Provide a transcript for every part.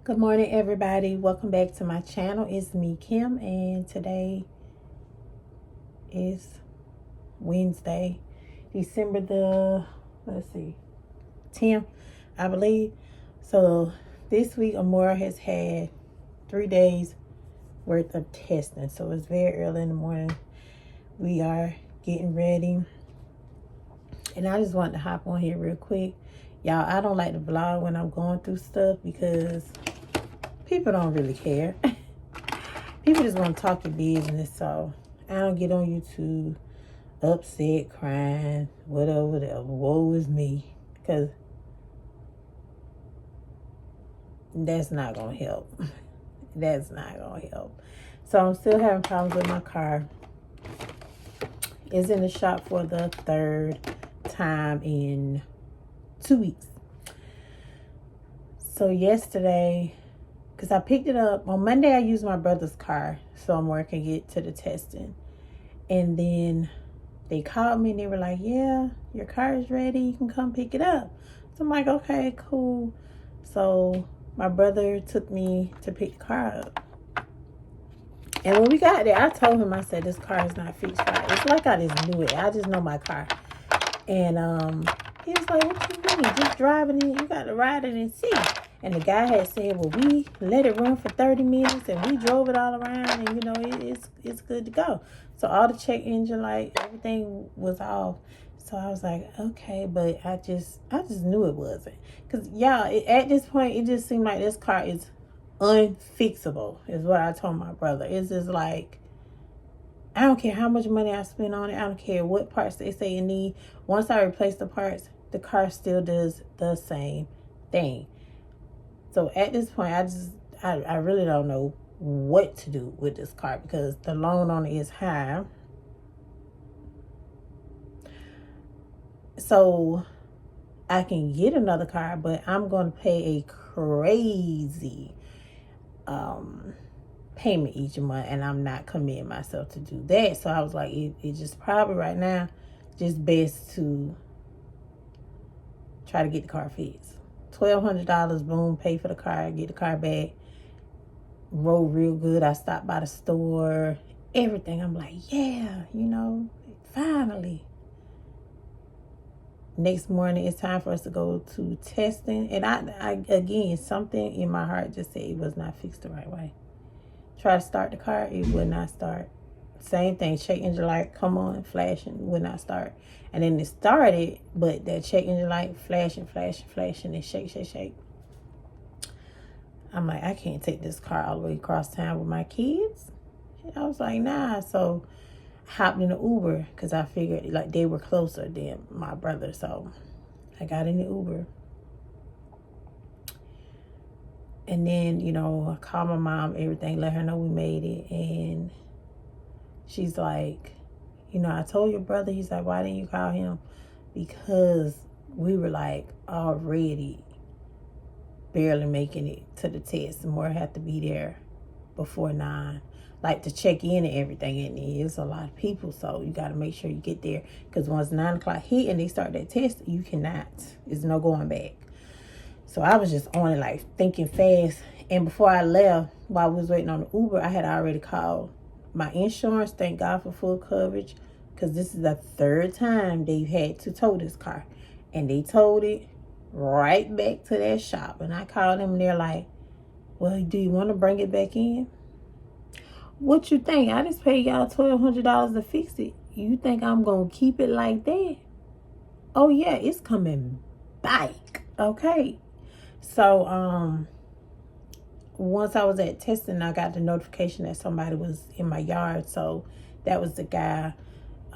Good morning, everybody. Welcome back to my channel. It's me, Kim, and today is Wednesday, December the, 10th, I believe. So this week, Amora has had 3 days worth of testing. So it's very early in the morning. We are getting ready. And I just wanted to hop on here real quick. Y'all, I don't like to vlog when I'm going through stuff because people don't really care. People just want to talk your business, so I don't get on YouTube upset, crying, whatever. Woe is me, because that's not going to help. That's not going to help. So I'm still having problems with my car. It's in the shop for the third time in 2 weeks. So yesterday, because I picked it up on Monday, I used my brother's car so Amora can get to the testing. And then they called me and they were like, yeah, your car is ready. You can come pick it up. So I'm like, okay, cool. So my brother took me to pick the car up. And when we got there, I told him, I said, this car is not fixed right. It's like I just knew it. I just know my car. And he was like, what you mean? Just driving it, you got to ride it and see. And the guy had said, well, we let it run for 30 minutes and we drove it all around and, you know, it's good to go. So all the check engine light, everything was off. So I was like, okay, but I just knew it wasn't. Because, y'all, at this point, it just seemed like this car is unfixable, is what I told my brother. It's just like, I don't care how much money I spend on it. I don't care what parts they say you need. Once I replace the parts, the car still does the same thing. So at this point, I really don't know what to do with this car because the loan on it is high. So I can get another car, but I'm going to pay a crazy payment each month, and I'm not committing myself to do that. So I was like, it just probably right now just best to try to get the car fixed. $1,200, boom, pay for the car, get the car back, roll real good. I stopped by the store, everything. I'm like, yeah, you know, finally. Next morning, it's time for us to go to testing. And I again, something in my heart just said it was not fixed the right way. Try to start the car, it would not start. Same thing, check engine light come on, flashing, would not start. And then it started, but that check engine light flashing, and shake. I'm like, I can't take this car all the way across town with my kids. I was like, nah. So I hopped in the Uber because I figured like they were closer than my brother. So I got in the Uber. And then, you know, I called my mom, everything, let her know we made it. And she's like, you know, I told your brother. He's like, why didn't you call him? Because we were like already barely making it to the test. And more had to be there before 9, like to check in and everything. And it's a lot of people, so you got to make sure you get there. Because once 9 o'clock hit and they start that test, you cannot. There's no going back. So I was just on it, like thinking fast. And before I left, while we was waiting on the Uber, I had already called my insurance. Thank God for full coverage, because this is the 3rd time they've had to tow this car. And they towed it right back to that shop. And I called them and they're like, well, do you want to bring it back in? What you think? I just paid y'all $1,200 to fix it. You think I'm going to keep it like that? Oh, yeah, it's coming back. Okay. So, once I was at testing, I got the notification that somebody was in my yard. So that was the guy.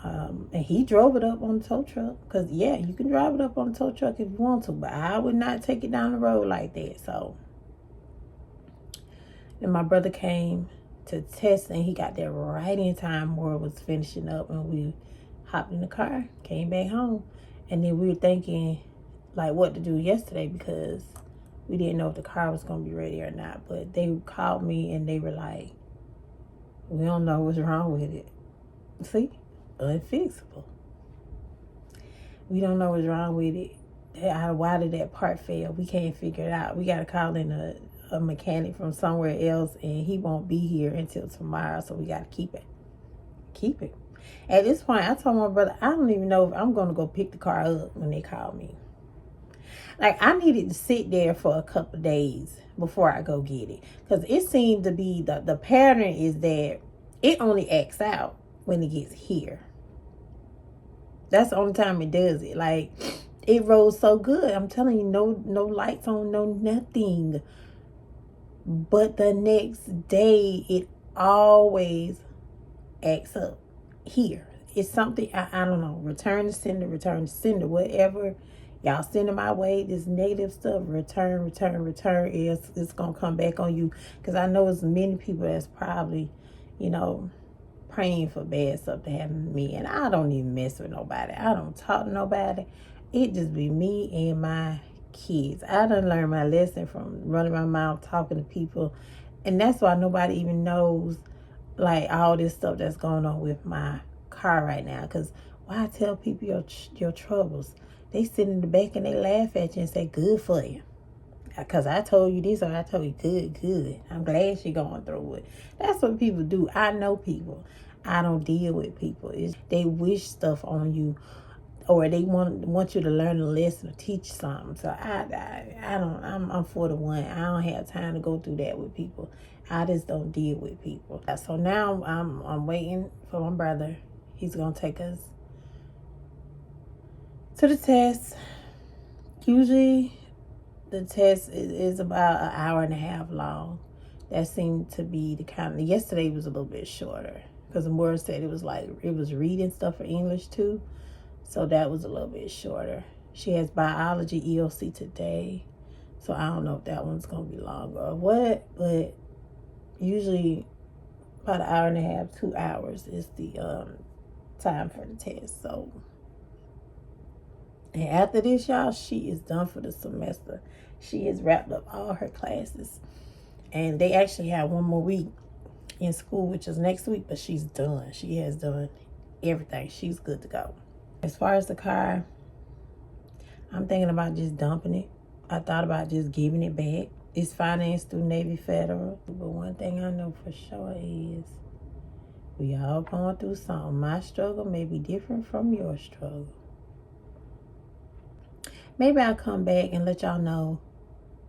And he drove it up on the tow truck. Because, yeah, you can drive it up on the tow truck if you want to. But I would not take it down the road like that. So then my brother came to test, and he got there right in time. More was finishing up, and we hopped in the car, came back home. And then we were thinking, like, what to do yesterday because we didn't know if the car was going to be ready or not. But they called me, and they were like, we don't know what's wrong with it. See? Unfixable. We don't know what's wrong with it. Why did that part fail? We can't figure it out. We got to call in a a mechanic from somewhere else, and he won't be here until tomorrow, so we got to keep it. At this point, I told my brother, I don't even know if I'm going to go pick the car up when they call me. Like, I needed to sit there for a couple days before I go get it. Because it seemed to be, the pattern is that it only acts out when it gets here. That's the only time it does it. Like, it rolls so good. I'm telling you, no lights on, no nothing. But the next day, it always acts up here. It's something, I don't know. Return to sender, whatever y'all sending my way, this negative stuff, return, it's going to come back on you. Because I know there's many people that's probably, you know, praying for bad stuff to happen to me. And I don't even mess with nobody. I don't talk to nobody. It just be me and my kids. I done learned my lesson from running my mouth, talking to people. And that's why nobody even knows, like, all this stuff that's going on with my car right now. Because why tell people your troubles? They sit in the back and they laugh at you and say, good for you. Because I told you this, or I told you good. I'm glad you're going through it. That's what people do. I know people. I don't deal with people. They wish stuff on you, or they want you to learn a lesson or teach something. So I'm 41. I don't have time to go through that with people. I just don't deal with people. So now I'm waiting for my brother. He's gonna take us to the test. Usually the test is about an hour and a half long. That seemed to be the kind of, yesterday was a little bit shorter. Because the board said it was reading stuff for English too. So that was a little bit shorter. She has biology EOC today. So I don't know if that one's going to be longer or what. But usually about an hour and a half, 2 hours is the time for the test. So, and after this, y'all, she is done for the semester. She has wrapped up all her classes. And they actually have one more week in school, which is next week, but she's done. She has done everything. She's good to go. As far as the car, I'm thinking about just dumping it. I thought about just giving it back. It's financed through Navy Federal. But one thing I know for sure is we all going through something. My struggle may be different from your struggle. Maybe I'll come back and let y'all know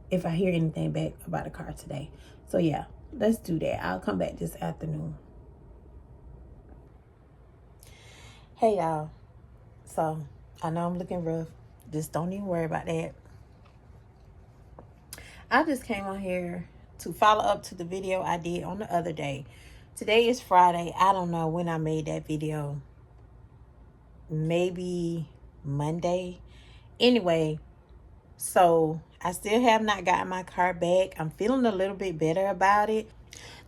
if I hear anything back about the car today. So yeah, let's do that. I'll come back this afternoon. Hey y'all. So I know I'm looking rough. Just don't even worry about that. I just came on here to follow up to the video I did on the other day. Today is Friday. I don't know when I made that video. Maybe Monday. Anyway, so I still have not gotten my car back. I'm feeling a little bit better about it.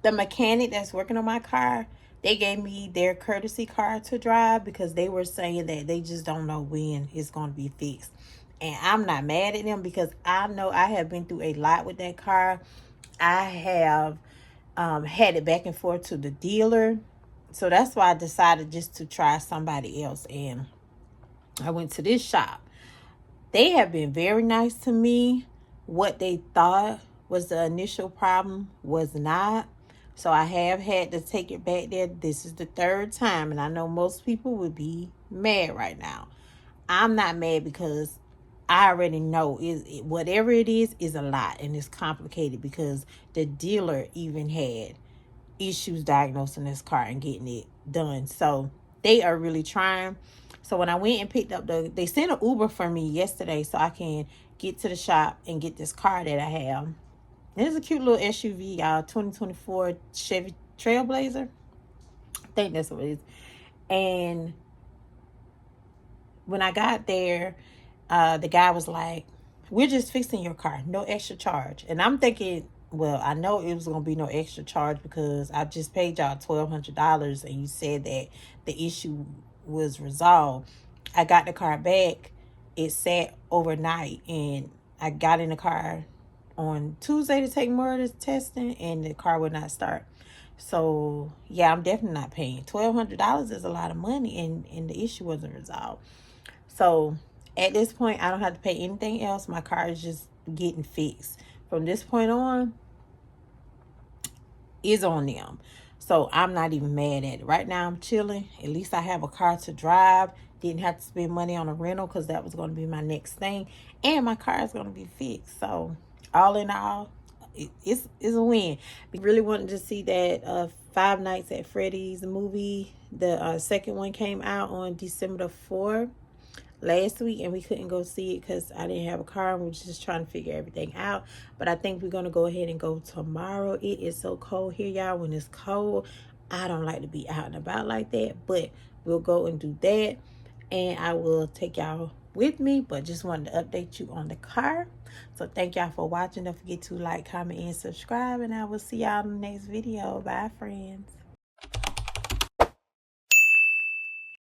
The mechanic that's working on my car, they gave me their courtesy car to drive because they were saying that they just don't know when it's going to be fixed. And I'm not mad at them because I know I have been through a lot with that car. I have had it back and forth to the dealer. So that's why I decided just to try somebody else. And I went to this shop. They have been very nice to me. What they thought was the initial problem was not. So I have had to take it back there. This is the third time. And I know most people would be mad right now. I'm not mad because I already know whatever it is a lot. And it's complicated because the dealer even had issues diagnosing this car and getting it done. So they are really trying. So when I went and picked up they sent an Uber for me yesterday so I can get to the shop and get this car that I have. And it's a cute little SUV, y'all. 2024 Chevy Trailblazer. I think that's what it is. And when I got there, the guy was like, we're just fixing your car. No extra charge. And I'm thinking, well, I know it was going to be no extra charge because I just paid y'all $1,200 and you said that the issue was resolved. I got the car back. It sat overnight and I got in the car on Tuesday to take more of this testing and the car would not start. So yeah, I'm definitely not paying. $1,200 is a lot of money and the issue wasn't resolved. So at this point, I don't have to pay anything else. My car is just getting fixed from this point on is on them. So I'm not even mad at it. Right now I'm chilling. At least I have a car to drive. Didn't have to spend money on a rental because that was going to be my next thing. And my car is going to be fixed. So all in all, it's a win. We really wanted to see that Five Nights at Freddy's movie. The second one came out on December the 4th. Last week, and we couldn't go see it because I didn't have a car and we were just trying to figure everything out. But I think we're going to go ahead and go tomorrow. It is so cold here, y'all. When it's cold, I don't like to be out and about like that, but we'll go and do that, and I will take y'all with me. But just wanted to update you on the car. So thank y'all for watching. Don't forget to like, comment, and subscribe, and I will see y'all in the next video. Bye, friends.